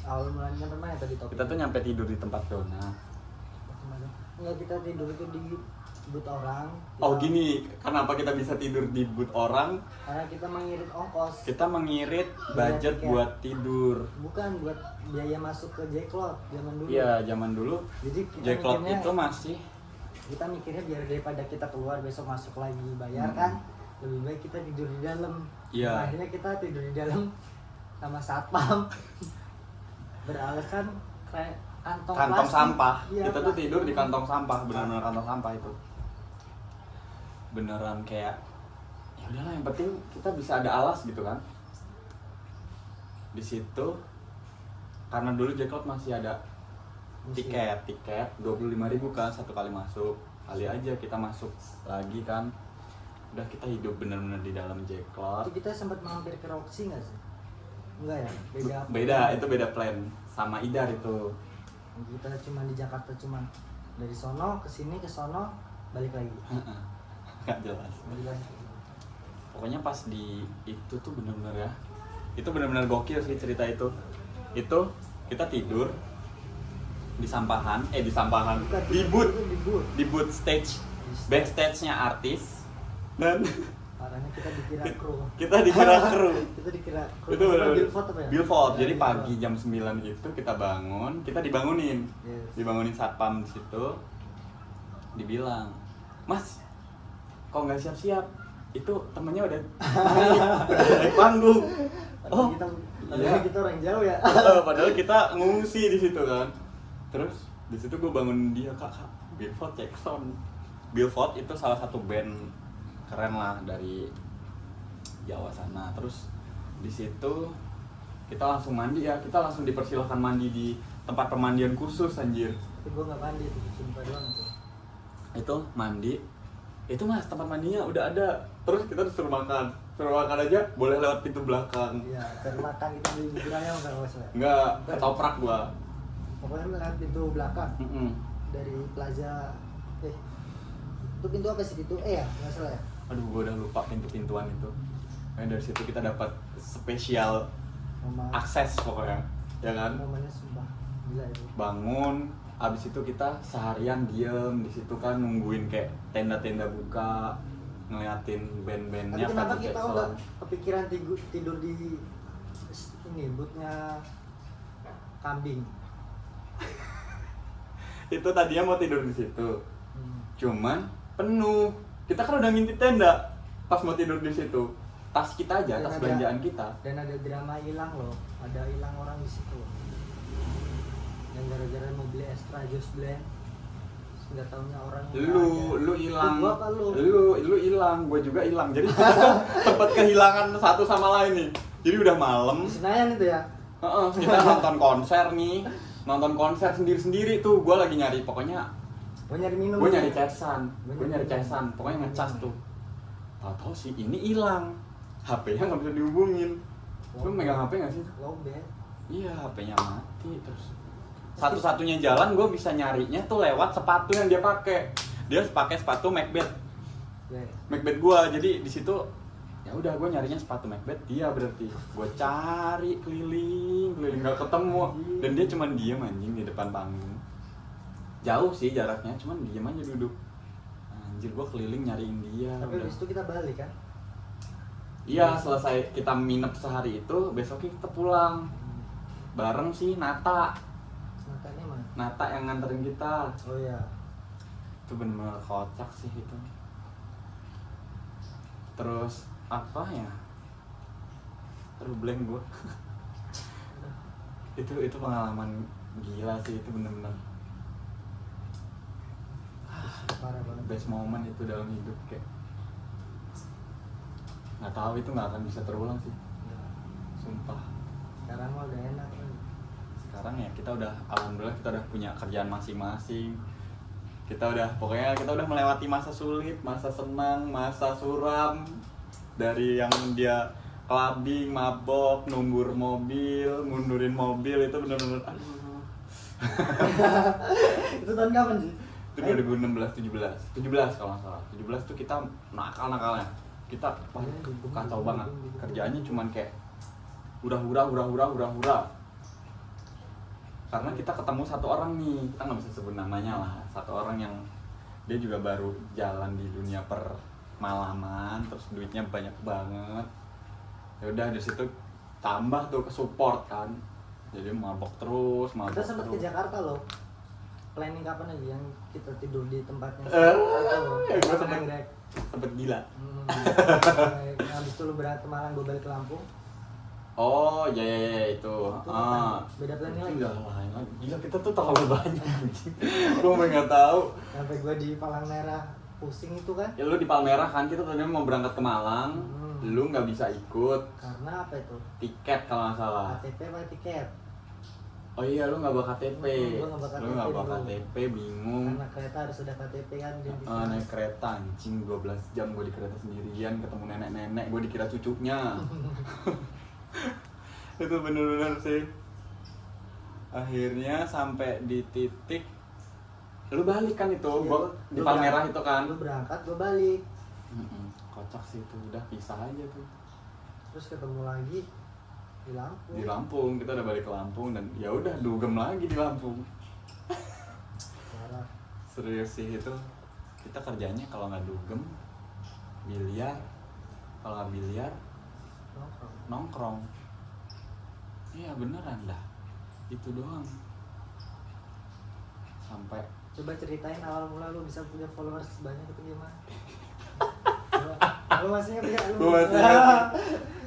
Awal mulanya kan mana tadi topik? Kita tuh nyampe tidur di tempat zona. Enggak, kita tidur itu di but orang. Oh gini, kenapa kita bisa tidur di but orang? Karena kita mengirit ongkos. Kita mengirit budget buat tidur. Bukan buat biaya masuk ke Jacklot zaman dulu. Iya, zaman dulu. Jadi kita Jacklot mikirnya, itu masih kita mikirnya biar daripada kita keluar besok masuk lagi bayar kan, lebih baik kita tidur di dalam. Iya. Akhirnya kita tidur di dalam sama satpam. Beralasan kayak kantong kantong plastik. sampah. Iya, Kita tuh plastik. tidur di kantong sampah, benar-benar kantong sampah itu. Beneran kayak ya udahlah, yang penting kita bisa ada alas gitu kan. Di situ karena dulu Jacklot masih ada tiket 25.000 kan satu kali masuk. Kali aja kita masuk lagi kan. Udah kita hidup bener-bener di dalam Jacklot. Itu kita sempat mampir ke Roxy nggak sih? Enggak ya? Beda. Beda, itu beda plan sama Idar itu. Kita cuma di Jakarta, cuma dari sono ke sini ke sono balik lagi. Nggak jelas. Jelas. Pokoknya pas di itu tuh bener-bener ya, itu bener-bener gokil sih cerita itu. Itu kita tidur di sampahan, Bukan, di booth, di booth. stage, backstage-nya artis, dan Parahnya kita dikira kru. kita dikira kru. Kita dikira kru. Itu bener-bener Billboard apa ya? Billboard. Jadi Billboard. pagi jam 9 itu kita bangun, kita dibangunin. Yes. Dibangunin satpam di situ. Dibilang, "Mas, kok nggak siap-siap? Itu temennya udah naik panggung." Padahal Oh, iya. kita orang jauh ya. Padahal kita ngungsi di situ kan. Terus di situ gue bangun dia, kak, Billboard Jackson. Billboard itu salah satu band keren lah dari Jawa sana. Terus di situ kita langsung mandi ya, kita langsung dipersilahkan mandi di tempat pemandian khusus anjir. Tapi gue nggak mandi tuh, sumpah doang tuh. Itu mandi, itu mas tempat mandinya udah ada. Terus kita disuruh makan aja boleh lewat pintu belakang. Iya, cari makan kita beli bubur ayam nggak masalah. Enggak, ketoprak gua. Pokoknya lewat pintu belakang dari Plaza. Itu pintu apa sih, pintu E ya, nggak salah ya. Aduh, gua udah lupa pintu-pintuan itu. Nah, dari situ kita dapat spesial Sama akses pokoknya, ya kan? momennya sumpah gila itu. Bangun, abis itu kita seharian diem di situ kan nungguin kayak tenda-tenda buka, ngeliatin Tapi band-bandnya kenapa pada kita Jackson. udah kepikiran tidur di ini bootnya kambing? Itu tadinya mau tidur di situ, Hmm. cuman penuh. Kita kan udah ngintip tenda, pas mau tidur di situ, tas kita aja, Dan tas ada- belanjaan kita. Dan ada drama hilang loh, ada hilang orang di situ. Yang gara-gara mau beli extra jus blend, nggak taunya orang yang Lu hilang, Gua apa lu? lu hilang, gue juga hilang. Jadi kita tuh sempat kehilangan satu sama lain nih. Jadi udah malam, di Senayan itu ya. kita nonton konser nih, nonton konser sendiri-sendiri tuh. Gue lagi nyari, pokoknya Gue nyari minum. gue nyari cesan, Gua nyari minum. pokoknya ngecas tuh. Tahu-tahu sih ini hilang, HP-nya nggak bisa dihubungin. Lu megang HP nggak sih? Lobet. Iya, HP-nya mati. Terus satu-satunya jalan gue bisa nyarinya tuh lewat sepatu yang dia pakai. Dia pakai sepatu Macbeth Ya. gua. Jadi di situ ya udah gue nyarinya sepatu Macbeth dia, berarti gue cari keliling nggak ketemu, dan dia cuman diem anjing di depan panggung. Jauh sih jaraknya, cuman diem aja duduk. Anjir, gue keliling nyariin dia. Tapi udah. habis itu kita balik kan. Iya, selesai kita nginep sehari itu, besoknya kita pulang bareng sih Nata Matanya mana? Nata yang nganterin kita. Oh iya. Itu bener-bener kocak sih itu. Terus apa ya, terus blank gue. itu pengalaman gila sih, itu bener-bener Parah banget. best moment itu dalam hidup. Kayak nggak tahu, itu nggak akan bisa terulang sih, sumpah. Sekarang mah udah enak kan. Sekarang ya kita udah, alhamdulillah kita udah punya kerjaan masing-masing. Pokoknya kita udah melewati masa sulit, masa senang, masa suram. Dari yang dia clubbing, mabok, numbur mobil, mundurin mobil, itu bener-bener aduh. Itu tahun kapan sih? Itu 2016, 17 kalau nggak salah. 17 tuh kita nakal-nakalnya. Kita wah, kacau banget. Kerjaannya cuman kayak hura-hura. karena kita ketemu satu orang nih, kita nggak bisa sebut namanya lah, satu orang yang dia juga baru jalan di dunia permalaman, terus duitnya banyak banget. Ya udah di situ tambah tuh ke support kan, jadi mabok terus. Kita sempat ke Jakarta loh. Planning kapan aja yang kita tidur di tempatnya? Ya gue sempet gila. Habis itu lu berangkat ke Malang, gue balik ke Lampung. Oh ya itu. Beda planning lagi. Enggak lah, gila kita tuh terlalu banyak anjing. Gue nggak tahu. Sampai gue di Palang Merah pusing itu kan? Ya lu di Palmerah kan, kita tadinya mau berangkat ke Malang, lu nggak bisa ikut. Karena apa itu? Tiket kalau nggak salah. KTP apa tiket? Oh iya, lu nggak bawa KTP. Gua nggak bawa KTP Lu nggak bawa dulu. KTP, bingung. Karena kereta harus ada KTP kan. Naik kereta anjing 12 jam gue di kereta sendirian, ketemu nenek-nenek, gue dikira cucunya. Itu bener-bener sih. Akhirnya sampai di titik lu balik kan itu, Iya, gua di Palmerah itu kan. Lu berangkat, gue balik. Kocak sih itu, udah pisah aja tuh. Terus ketemu lagi di Lampung. Di Lampung, kita udah balik ke Lampung dan ya udah dugem lagi di Lampung. Parah. Serius sih itu, kita kerjanya kalau nggak dugem biliar, kalau nggak biliar nongkrong. Iya beneran dah, itu doang. Sampai Coba ceritain awal mula lu bisa punya followers sebanyak itu gimana? Lu masih punya lu.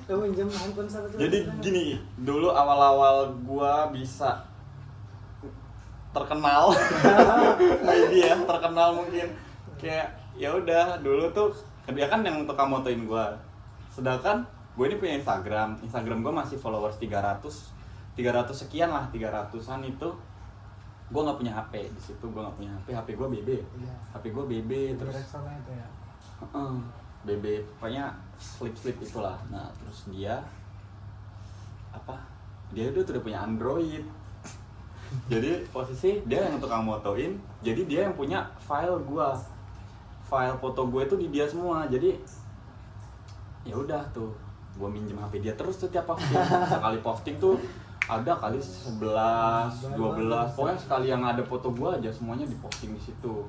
Lu minjem handphone sama coba. jadi gini, dulu awal-awal gua bisa terkenal, maybe ya terkenal mungkin kayak ya udah dulu tuh dia kan yang tukang motoin gua, sedangkan gue ini punya Instagram gue masih followers 300 sekian lah, 300-an itu. Gue nggak punya HP di situ, gue nggak punya HP gue BB, Iya. HP gue BB terus sama itu ya. BB pokoknya slip itulah. Nah terus dia udah punya Android. Jadi posisi dia yang tukang motoin, jadi dia yang punya file foto gue itu di dia semua. Jadi ya udah tuh gue minjem HP dia terus tuh tiap posting. Sekali posting tuh ada kali 11, 12, pokoknya sekali yang ada foto gue aja semuanya diposting di situ.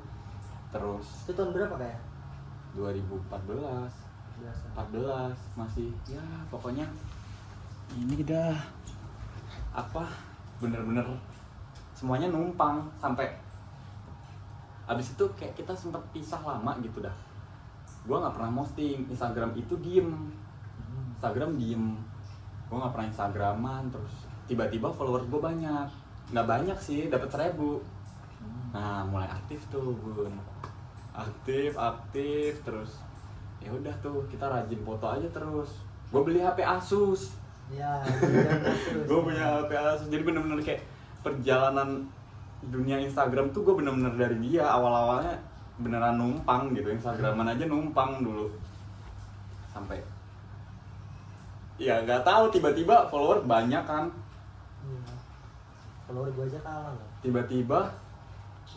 Terus Itu tahun berapa kayak? 2014 Biasa. 14 masih ya pokoknya ini dah bener-bener semuanya numpang. Sampai abis itu kayak kita sempet pisah lama gitu dah. Gua nggak pernah posting, Instagram itu diem. Gua nggak pernah Instagraman. Terus tiba-tiba followers gue banyak, nggak banyak sih, dapat 1000. Nah mulai aktif tuh Bun, aktif terus. Ya udah tuh kita rajin foto aja terus. Gue beli HP Asus. Ya, Gue punya HP Asus, jadi bener-bener kayak perjalanan dunia Instagram tuh gue bener-bener dari dia. Awal-awalnya beneran numpang gitu, Instagraman aja numpang dulu. Sampai ya nggak tahu tiba-tiba follower banyak kan. Iya. Follower gue aja kalah loh. Tiba-tiba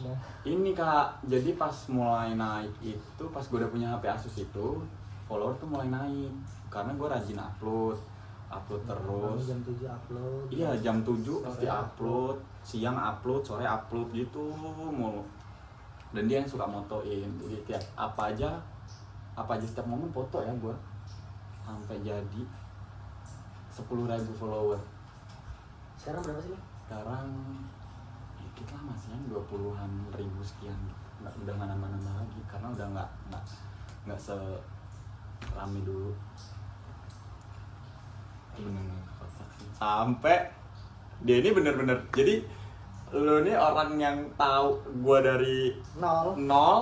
Udah. ini Kak, jadi pas mulai naik itu, pas gue udah punya HP Asus itu, follower tuh mulai naik karena gue rajin upload terus. Jam 7 upload. Iya, jam 7 Sore pasti upload, siang upload, sore upload gitu mulu. Dan dia yang suka motoin, jadi tiap apa aja setiap momen foto ya gue. Sampai jadi 10.000 follower. Sekarang berapa sih lo? Sekarang dikit lah, masih yang 20-an ribu sekian gitu. Udah nggak nambah-nambah lagi karena udah nggak serame dulu. Bener-bener kocak sih. Sampai dia ini bener-bener, jadi lu nih orang yang tahu gua dari 0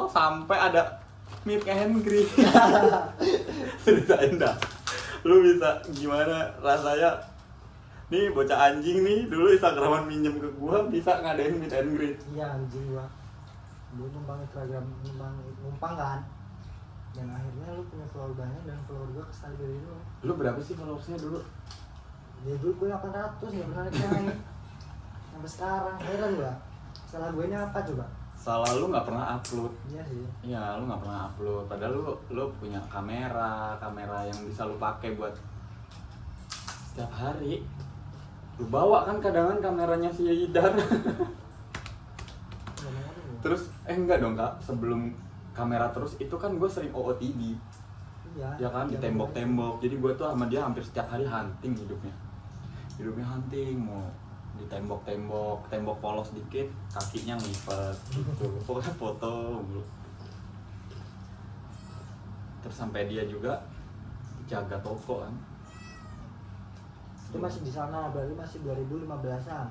sampai ada meet and greet. Ceritain dah, lu bisa gimana rasanya nih bocah anjing nih dulu Instagraman minjem ke gua bisa ngadain meet and greet. Iya anjing gua. Dulu numpang Instagram, numpang kan. Dan akhirnya lu punya follower banyak dan follower gua kesal dari lu. Lu berapa sih followersnya dulu? Ya dulu gua 800, gak pernah naik. Sampai sekarang, heran gua. Salah gue ini apa coba? Salah lu nggak pernah upload. Iya sih. Iya, lu nggak pernah upload. Padahal lu punya kamera yang bisa lu pakai buat setiap hari. Lu bawa kan kadangan kameranya si Idar. Terus enggak dong kak, sebelum kamera terus itu kan gue sering OOTD. Iya. Ya kan di tembok-tembok. Jadi gue tuh sama dia hampir setiap hari hunting hidupnya. Hidupnya hunting, mau di tembok-tembok, tembok polos dikit, kakinya ngelipet gitu. Pokoknya foto mulu. Terus sampai dia juga jaga toko kan. Itu masih di sana, berarti masih 2015-an.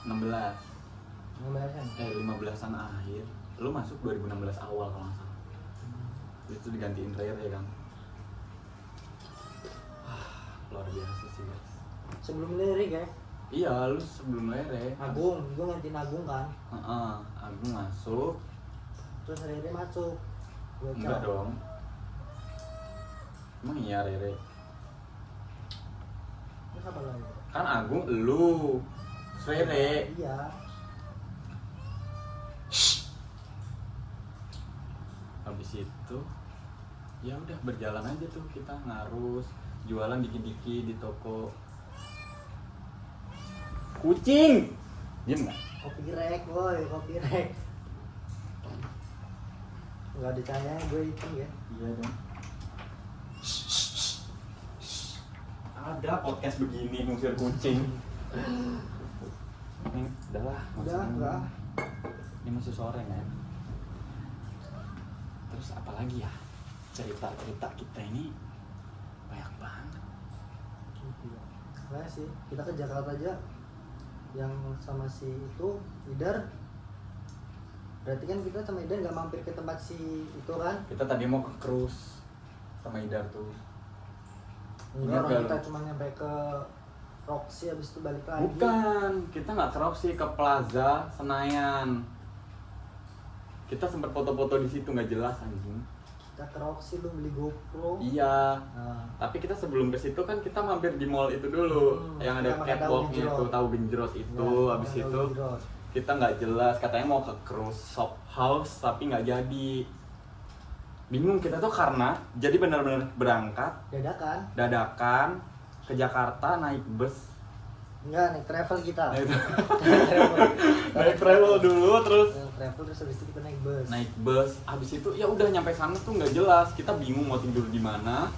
16. 15-an. 15-an akhir. Lu masuk 2016 awal kalau nggak salah. Itu digantiin Rere kan. Luar biasa sih guys. Sebelum lirik ya. Iya, lu sebelum Rere. Agung, gue ngantin Agung kan. Agung masuk. Terus Rere masuk. Gua Enggak cowok. dong. Emang iya Rere? Terus apa lagi? Kan Agung lu. Rere. Iya. Habis itu ya udah berjalan aja tuh kita ngarus jualan dikit-dikit di toko. Kucing. Diam nggak? Kopi rek, boy, kopi rek. Enggak dicanya, gue hitung ya. Iya dong. Ada podcast begini ngusir kucing. Ini udahlah. Udah, enggak. Ini masih sore kan. Terus apa lagi ya? Cerita-cerita kita ini banyak banget. Nah sih, kita ke Jakarta aja. Yang sama si itu Idar. Berarti kan kita sama Idar nggak mampir ke tempat si itu kan? Kita tadi mau ke cruise sama Idar tuh. Enggak, Enggak, kita cuma nyampe ke Roxy habis itu balik lagi. Bukan, kita nggak ke Roxy, ke Plaza Senayan. Kita sempat foto-foto di situ nggak jelas anjing. Kita ke Roxy lu beli GoPro. Iya. Nah, Tapi kita sebelum ke situ kan kita mampir di mall itu dulu, yang ada yang ada catwalknya tahu itu, tahu genjrot itu. ya, Habis yang itu tahu genjrot. kita nggak jelas, katanya mau ke cruise shop house tapi nggak jadi. Bingung kita tuh karena jadi benar-benar berangkat dadakan ke Jakarta naik bus. Enggak, naik travel kita. Naik travel dulu terus Naik travel terus habis itu kita naik bus. naik bus. Habis itu ya udah nyampe sana tuh nggak jelas, kita bingung mau tidur di mana.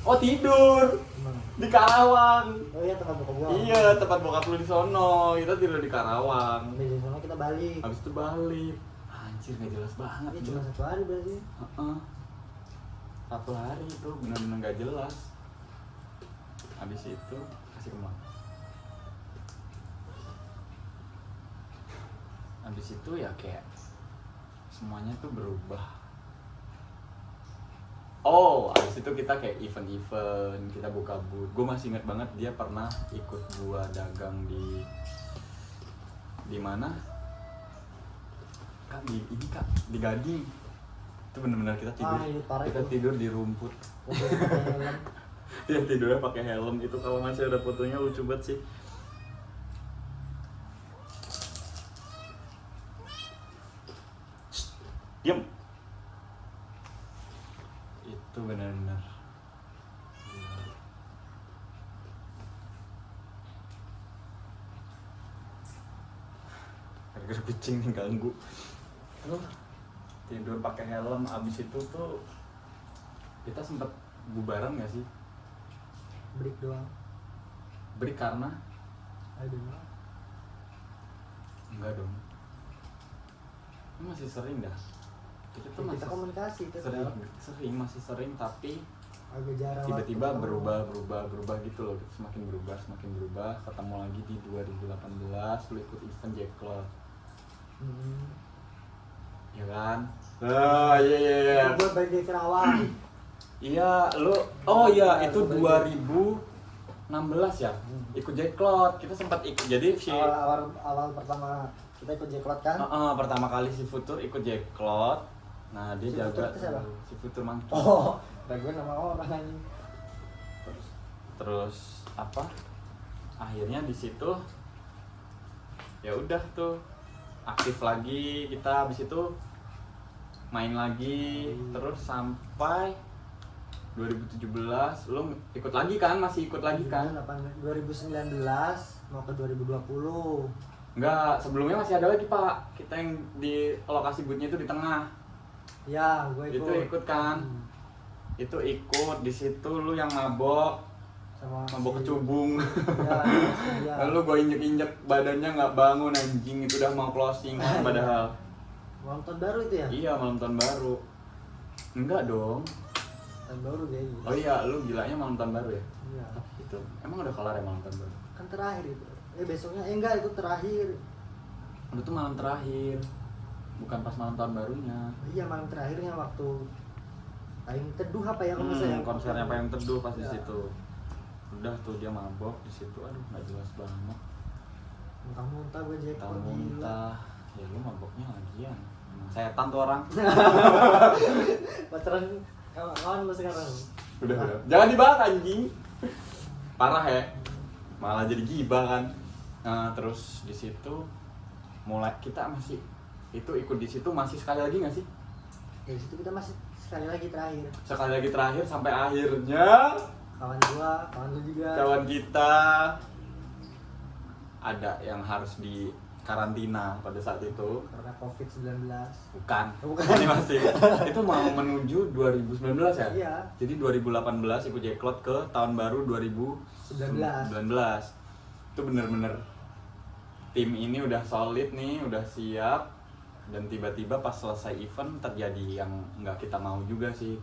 Oh tidur Gimana? di Karawang. Oh iya, tempat bokap gua. Iya, tempat bokap lu di sono. Kita tidur di Karawang. Dari sana kita balik. Habis itu balik. Anjir, nggak jelas banget. Ini cuma 1 hari berarti. Heeh. 1 hari itu benar-benar nggak jelas. Habis itu kasih kembang. Habis itu ya kayak semuanya tuh berubah. Oh, habis itu kita kayak event-event, kita buka booth. Gue masih ingat banget dia pernah ikut gua dagang di mana? Kak, di ini Kak, di Gading. Itu benar-benar kita tidur. Iya, parah Kita itu. tidur di rumput. Udah pakai helm. Dia tidurnya pakai helm. Itu kalau masih ada fotonya lucu banget sih. Diam. Itu benar-benar. Gara-gara kucing nih ganggu. Tidur pakai helm, abis itu tuh kita sempet bubaran nggak sih? Break doang. Break karena? I don't know. Enggak dong. Ini masih sering dah. Kita tuh Kita masih komunikasi itu sering masih sering tapi agak jarang. tiba-tiba waktu berubah gitu loh. Semakin berubah. Ketemu lagi di 2018 lu ikut event Jack Cloud. Ya kan? Ah, iya. Gue balik dari Kerawang. Iya, lu oh iya itu 2016 ya. Ikut Jack Cloud. Kita sempat ikut. Jadi si awal pertama kita ikut Jack Cloud kan? pertama kali si Futur ikut Jack Cloud. Nah, dia Si jaga Futur itu siapa? si Futur Monkey. Oh, gue nama orang aja. Terus apa? Akhirnya di situ ya udah tuh aktif lagi kita, habis itu main lagi terus sampai 2017 lo ikut lagi kan, masih ikut lagi kan? 2019 mau ke 2020. Enggak, sebelumnya masih ada lagi pak, kita yang di lokasi bootnya itu di tengah. Ya, gue ikut. Itu ikut kan? Itu ikut, di situ lu yang mabok, Sama mabok si- kecubung. Ya. Lalu gue injek-injek badannya nggak bangun anjing, itu udah mau closing kan padahal. Malam tahun baru itu ya? Iya malam tahun baru. Enggak dong. Tahun baru kayaknya. Oh iya, lu gilanya malam tahun baru ya? Iya. Itu emang udah kelar ya malam tahun baru? Kan terakhir itu. Besoknya enggak, itu terakhir. Itu tuh malam terakhir, bukan pas malam tahun barunya. Iya, malam terakhirnya waktu Payung Teduh apa ya kalau saya. Konsernya Payung Teduh pas di Ya. situ. Udah tuh dia mabok di situ, aduh nggak jelas banget. Muntah-muntah gue jackpot gila. Muntah, ya lu maboknya lagian. Setan tuh orang. Pacaran kawan lu sekarang. Udah. Jangan dibahas anjing. Parah ya. Malah jadi gibah kan. Nah, terus di situ mulai kita masih itu ikut di situ masih sekali lagi nggak sih? Ya situ kita masih sekali lagi terakhir. Sekali lagi terakhir sampai akhirnya Kawan gua, kawan lu juga. kawan kita ada yang harus di karantina pada saat itu. Karena COVID-19. Bukan. Bukan. Ini masih. Itu mau menuju 2019 ya? Iya. Jadi 2018 ikut Jacklot ke tahun baru 2019. Itu bener-bener tim ini udah solid nih, udah siap. Dan tiba-tiba pas selesai event terjadi yang nggak kita mau juga sih.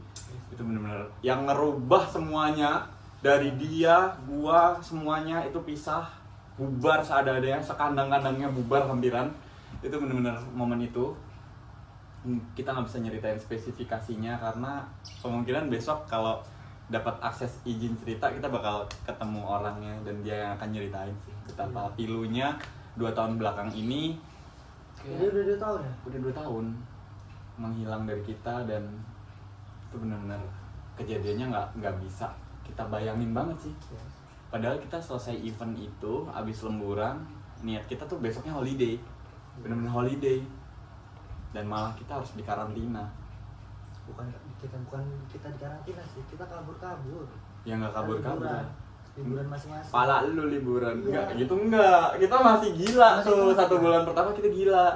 Itu bener-bener yang ngerubah semuanya. Dari dia, gua, semuanya itu pisah. Bubar seadanya, sekandang-kandangnya bubar hampiran. Itu bener-bener momen itu kita nggak bisa nyeritain spesifikasinya karena kemungkinan besok kalau dapat akses izin cerita kita bakal ketemu orangnya dan dia yang akan nyeritain sih betapa pilunya 2 tahun belakang ini. Jadi udah 2 tahun ya? Udah 2 tahun menghilang dari kita dan itu benar-benar kejadiannya nggak bisa kita bayangin banget sih. Padahal kita selesai event itu abis lemburan, niat kita tuh besoknya holiday, benar-benar holiday, dan malah kita harus dikarantina. Bukan kita di karantina sih, kita kabur. Ya nggak kabur-kabur. Liburan masing-masing. Pala lu liburan, Iya. enggak gitu enggak. Kita masih gila Masih tuh, gila. 1 bulan pertama kita gila.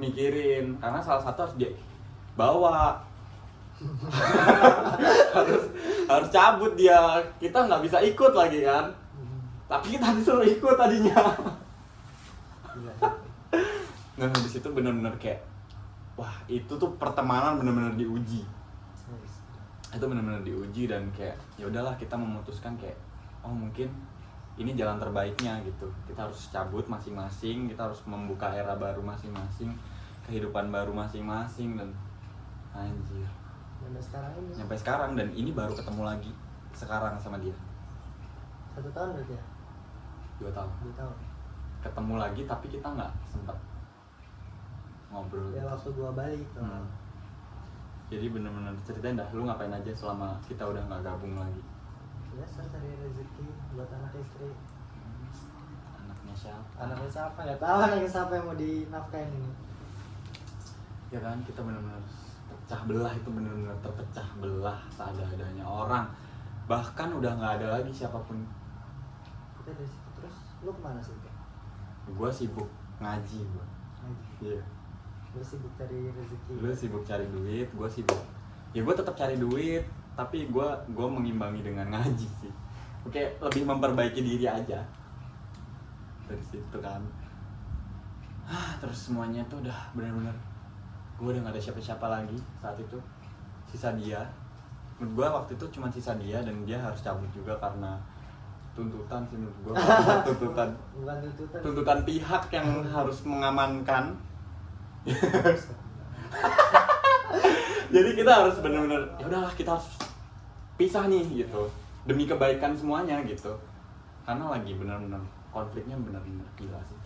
Mikirin, karena salah satu harus dia bawa. harus cabut dia, kita nggak bisa ikut lagi kan. Tapi kita disuruh ikut tadinya. Gila. Nah di situ benar-benar kayak, wah itu tuh pertemanan benar-benar diuji. Itu benar-benar diuji dan kayak ya udahlah kita memutuskan kayak oh mungkin ini jalan terbaiknya gitu. Kita harus cabut masing-masing, kita harus membuka era baru masing-masing, kehidupan baru masing-masing dan anjir. Sampai sekarang dan ini baru ketemu lagi sekarang sama dia. 1 tahun berarti ya? 2 tahun. 2 tahun. Ketemu lagi tapi kita nggak sempat ngobrol. Ya waktu gua balik tuh. Jadi bener-bener ceritain dah, lu ngapain aja selama kita udah nggak gabung lagi? Biasa cari rezeki buat anak istri. Anaknya siapa? Anaknya siapa? Nggak tahu anaknya siapa yang mau dinafkahin ini. Ya kan kita bener-bener pecah belah, itu bener-bener terpecah belah seadanya orang. Bahkan udah nggak ada lagi siapapun. Kita dari situ terus lu kemana sih? Gue sibuk ngaji gue. Iya. Lu sibuk cari rezeki. Lu sibuk cari duit, gue sibuk. Ya gue tetap cari duit, tapi gue mengimbangi dengan ngaji sih. Oke, lebih memperbaiki diri aja. Dari situ kan. Terus semuanya tuh udah bener-bener gue udah gak ada siapa-siapa lagi saat itu. Sisa dia. Menurut gue waktu itu cuma sisa dia dan dia harus cabut juga karena tuntutan sih menurut gue. Bukan tuntutan. Tuntutan pihak yang harus mengamankan. Jadi kita harus benar-benar ya udahlah kita harus pisah nih gitu demi kebaikan semuanya gitu karena lagi benar-benar konfliknya benar-benar gila sih.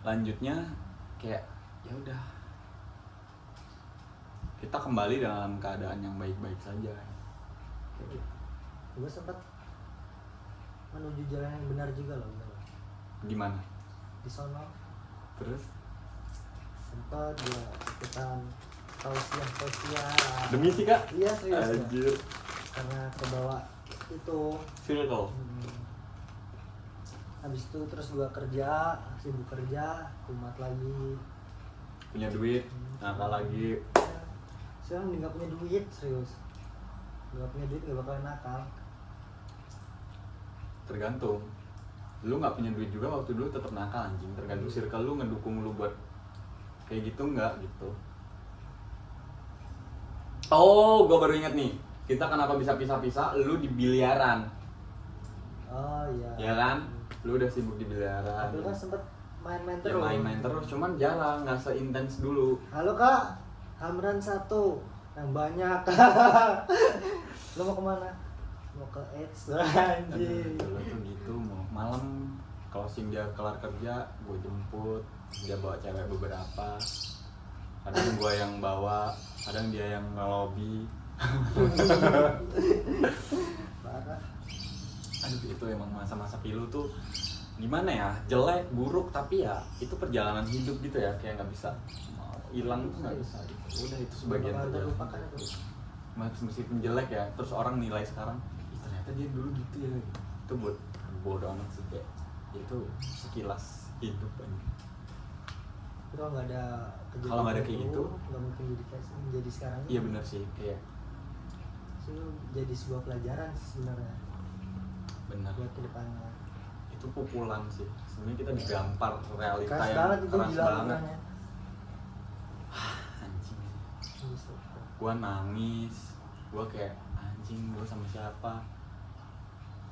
Lanjutnya kayak ya udah kita kembali dalam keadaan yang baik-baik saja kayak gitu. Gue sempat menuju jalan yang benar juga loh. Gimana? Di sono Terus sempat gue ikutan tausiah. Demi sih kak? Iya serius ya. Anjir. Karena kebawa itu. Circle. Habis itu terus gua kerja, sibuk kerja, kumat lagi. Punya duit, nakal lagi. Ya, sekarang nggak punya duit serius. Nggak punya duit nggak bakalan nakal. Tergantung. Lu nggak punya duit juga waktu dulu tetap nakal anjing. Tergantung circle lu ngedukung lu buat kayak gitu nggak gitu. Oh, gua baru ingat nih. Kita kenapa bisa pisah-pisah? Lu di biliaran, Oh iya. ya kan? Lu udah sibuk di biliaran. Tapi kan sempet main-main Ya terus. main-main terus, cuman jarang, nggak seintens dulu. Halo kak, Hamran 1 yang banyak. Lo mau kemana? Mau ke Eats anjing. Dulu tuh gitu, mau malam closing dia kelar kerja, gue jemput, dia bawa cewek beberapa. Kadang gue yang bawa, kadang dia yang ngelobi. Parah. Aduh itu emang masa-masa pilu tuh gimana ya, jelek, buruk, tapi ya itu perjalanan hidup gitu ya, kayak nggak bisa mau hilang tuh nggak bisa gitu. Udah itu sebagian Bakal perjalanan terlupakan hidup. itu. Meskipun jelek ya, terus orang nilai sekarang, "Ih, ternyata dia dulu gitu ya." Itu buat bodoh amat sih, kayak itu sekilas hidup aja. Kalau nggak ada kejadian Kalau nggak ada kayak itu, gitu, nggak mungkin jadi sekarang. iya benar sih, kayak Itu jadi sebuah pelajaran sih sebenarnya benar. buat kedepannya. Itu pukulan sih. Sebenarnya kita digampar realita Keras yang banget itu keras gila banget. makanya. Anjing. Bisa. Gua nangis, gua kayak anjing, gua sama siapa?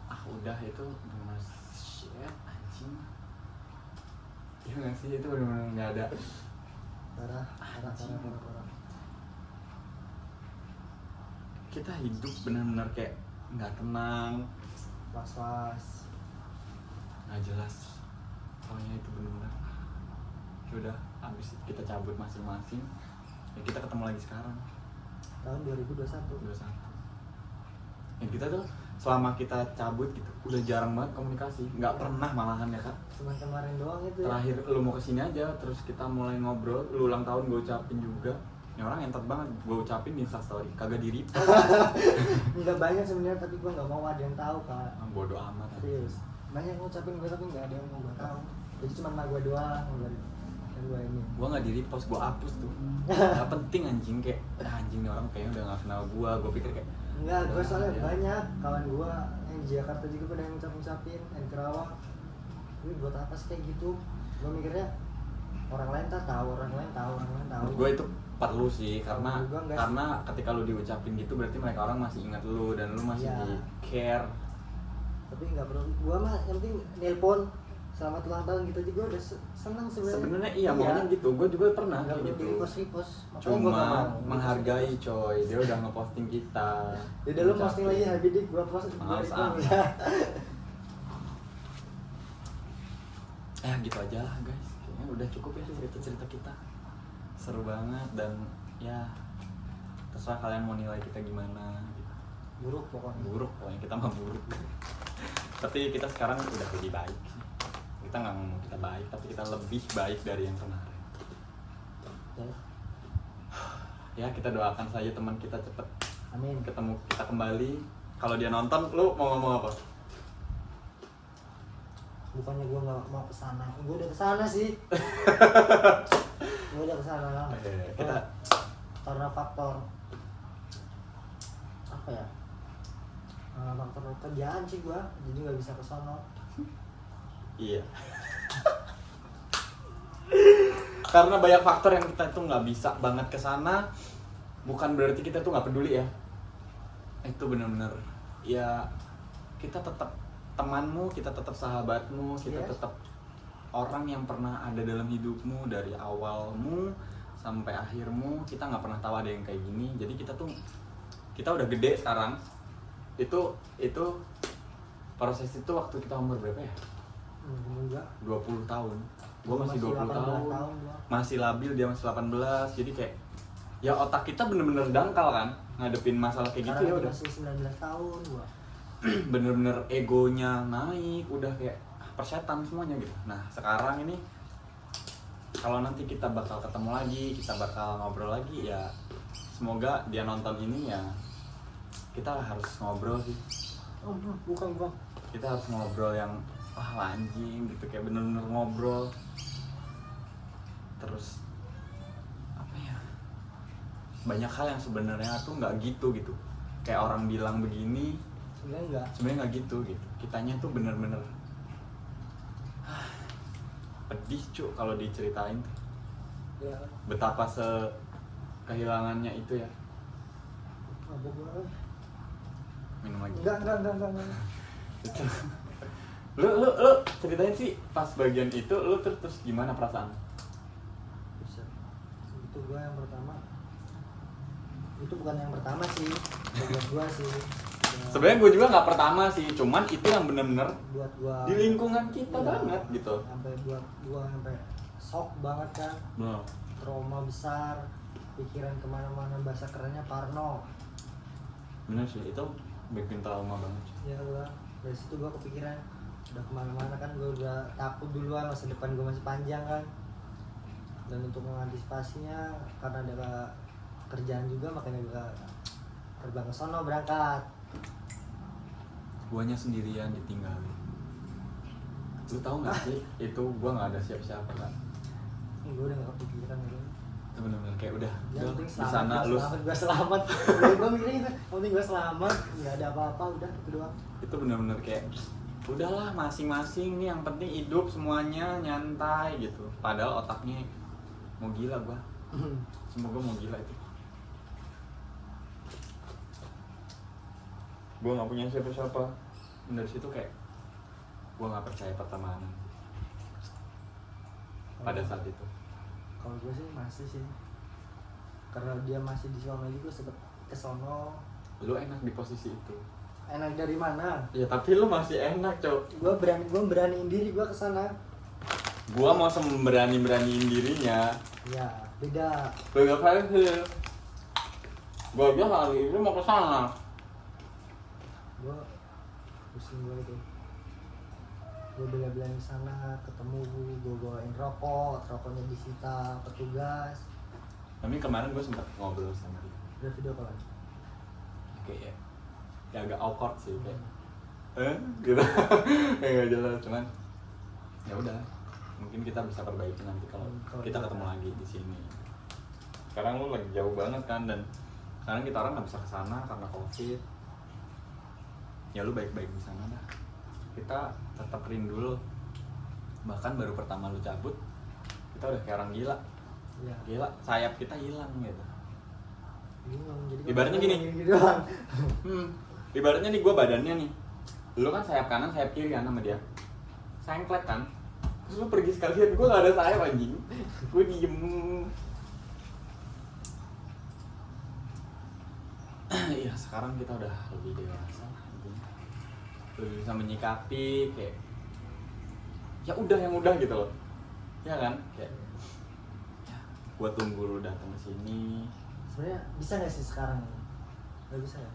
Ah udah itu bener shit anjing. Iya nggak sih, itu bener-bener nggak ada. Parah. Kita hidup bener-bener kayak nggak tenang, Was-was. nggak jelas. Pokoknya itu bener-bener. Ya udah, abis kita cabut masing-masing, ya kita ketemu lagi sekarang. Tahun 2021. 21. Ya kita tuh selama kita cabut gitu udah jarang banget komunikasi, nggak pernah malahan ya kak. Cuman kemarin doang itu ya. Terakhir lu mau kesini aja, terus kita mulai ngobrol, lu ulang tahun gue ucapin juga. Ini orang entot banget, gue ucapin di Instastory, kagak di repost. Nggak banyak sebenarnya, tapi gue nggak mau ada yang tahu kak. Bodoh amat. Serius. Banyak ngucapin gue tapi nggak ada yang mau gue tahu. Jadi cuma emak gue doang yang gue ini. Gue nggak di repost, gue hapus tuh. Gak penting anjing, kayak anjing nih orang kayaknya udah nggak kenal gue pikir kayak Enggak, gue soalnya ya. banyak kawan gue yang di Jakarta juga pada yang ngucapin, yang Kerawang. Ini buat apa sih kayak gitu? Gue mikirnya orang lain tahu. gue itu perlu sih, karena Juga nggak sih. karena ketika lu diucapin gitu berarti mereka orang masih ingat lu dan lu masih Iya. di care. Tapi nggak perlu. Gue mah yang penting nelpon selamat ulang tahun gitu aja gue udah senang sebenarnya. Sebenarnya iya maunya gitu, gue juga pernah Nggak kayak perlu gitu. di repost. Cuma menghargai coy, dia udah ngeposting kita. Jadi lu posting lagi happy day, gue post. Males gua ah. repost. Gitu aja lah guys, kayaknya udah cukup ya cerita-cerita kita. Seru banget dan ya terserah kalian mau nilai kita gimana gitu. Buruk pokoknya. Kita mah buruk. Tapi kita sekarang udah lebih baik sih. Kita nggak ngomong kita baik, tapi kita lebih baik dari yang kemarin. Ya kita doakan saja teman kita cepet Amin. ketemu kita kembali. Kalau dia nonton, lu mau ngomong apa? Bukannya gue nggak mau kesana, gue udah kesana sih. Gue udah kesana. Kita Karena faktor apa ya? Faktor kerjaan sih gue, jadi nggak bisa kesana. iya. Karena banyak faktor yang kita tuh nggak bisa banget kesana, bukan berarti kita tuh nggak peduli ya. Itu benar-benar ya, kita tetap temanmu, kita tetap sahabatmu, kita Yes. tetap orang yang pernah ada dalam hidupmu dari awalmu sampai akhirmu. Kita nggak pernah tahu ada yang kayak gini. Jadi kita udah gede sekarang. Itu proses itu waktu kita umur berapa ya? Enggak. 20 tahun. Gua masih 20 tahun. Gua. Masih labil, dia masih 18. Jadi kayak ya otak kita bener-bener dangkal kan ngadepin masalah kayak gitu. Sekarang Ya itu udah masih 19 tahun gua. bener-bener egonya naik, udah kayak persetan semuanya gitu. Nah sekarang ini kalau nanti kita bakal ketemu lagi, kita bakal ngobrol lagi ya, semoga dia nonton ini ya, kita harus ngobrol sih. Bukan. Kita harus ngobrol yang anjing gitu, kayak bener-bener ngobrol. Terus apa ya, banyak hal yang sebenarnya tuh nggak gitu, kayak orang bilang begini sebenarnya nggak gitu. Kitanya tuh bener-bener pedih cu kalau diceritain tuh. Ya. Betapa kehilangannya itu ya. Mabuk banget. Minum lagi. Enggak. lu ceritain sih pas bagian itu lu terus gimana perasaan? Bisa. Itu gua yang pertama. Itu bukan yang pertama sih. Buat gua sih. Ya, Sebenarnya gue juga nggak pertama sih, cuman itu yang bener-bener buat gua di lingkungan kita iya, banget gitu. Sampai buat gua sampai shock banget kan. Bener. Trauma besar, pikiran kemana-mana, bahasa kerennya parno. Bener sih, itu bikin trauma banget. Ya gua dari situ gua kepikiran udah kemana-mana kan, gua udah takut duluan, masa depan gua masih panjang kan. Dan untuk mengantisipasinya karena ada kerjaan juga, makanya gua terbang ke sono berangkat. Guanya sendirian ditinggalin. Lu tahu nggak sih, itu gua nggak ada siapa-siapa kan. Gua udah gak kepikiran gitu. Itu bener-bener kayak udah Yang penting di sana lu. gua selamat. Gua mikirnya gitu, yang penting gua selamat, nggak ada apa-apa, udah itu doang. Itu bener-bener kayak udahlah masing-masing nih, yang penting hidup semuanya nyantai gitu. Padahal otaknya mau gila gua. Semoga mau gila itu. Gua nggak punya siapa-siapa. Dari situ kayak gua nggak percaya pertemanan pada saat itu. Kalau gue sih masih sih, karena dia masih di sono juga, sempet ke sono. Lu enak di posisi itu. Enak dari mana? Ya tapi lu masih enak, Cok. Gue beraniin diri gue ke sana. Gua mau semberani-beraniin dirinya. Ya beda. Lu gak paham sih. Gua aja kali ini mau ke sana. Gue pusing gue itu. Gue bela-belain di sana, ketemu gue bawain rokoknya disita petugas. Tapi kemarin gua sempat ngobrol sama dia. Udah video call. Kayak ya agak awkward sih kayak gitu. Kayak gak jelas, cuman ya udah, mungkin kita bisa perbaiki nanti kalau kita ketemu lagi di sini. Sekarang lu lagi jauh banget kan, dan sekarang kita orang nggak bisa kesana karena COVID. Ya lu baik-baik di sana dah. Kita tetap rindu lo. Bahkan baru pertama lu cabut, kita udah kayak orang gila. Iya. Gila, sayap kita hilang gitu. Bingung, jadi Ibaratnya gini. doang. Ibaratnya nih, gue badannya nih, lu kan sayap kanan, sayap kiri kan sama dia, sengklek kan, terus lu pergi sekalian, gue gak ada sayap anjing, gue diem. Iya, sekarang kita udah lebih dewasa, lebih bisa menyikapi kayak, ya udah yang udah gitu loh, ya kan, kayak, ya, gue tunggu lu datang ke sini. Sebenarnya bisa nggak sih sekarang? Nggak bisa ya?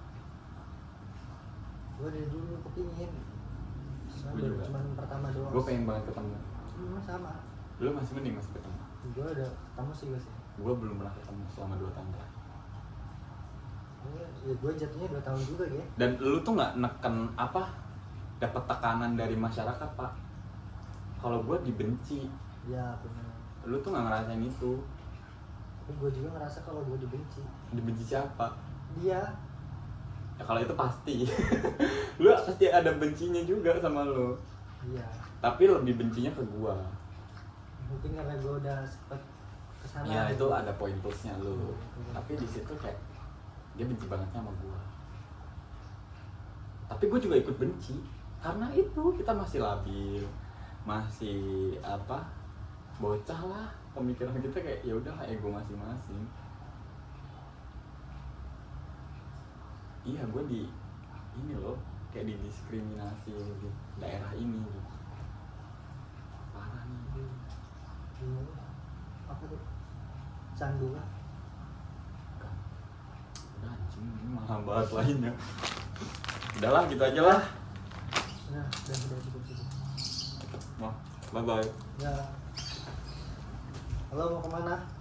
Gue dari dulu kepingin. Gua juga. Cuman pertama doang. Gue pengen banget ketemu. Sama. Lu masih mending masih ketemu. Gue udah ketemu sih gue sih. Gue belum pernah ketemu selama 2 tahun terakhir. Ya gue jatuhnya 2 tahun juga ya. Dan lu tuh nggak neken apa, dapat tekanan dari masyarakat pak. Kalau gue dibenci, Ya benar. lu tuh nggak ngerasain itu. Tapi gue juga ngerasa kalau gue dibenci. Dibenci siapa? Dia. Ya kalau itu pasti. Lu pasti ada bencinya juga sama lu. Iya. Tapi lebih bencinya ke gue. Mungkin karena gue udah sempet kesana. Ya itu ada poin plusnya lu. Tapi di situ kayak dia benci bangetnya sama gue. Tapi gue juga ikut benci karena itu kita masih labil, masih apa, bocah lah, pemikiran kita kayak ya udah ego masing-masing. Iya, gue di ini loh, kayak didiskriminasi di daerah ini gitu. Parah nih. Apa tuh? Candu kan? Udah anjing, ini mahal banget lainnya. Udahlah gitu aja lah. Nah, udah cukup. Bye bye. Ya. Halo, mau kemana?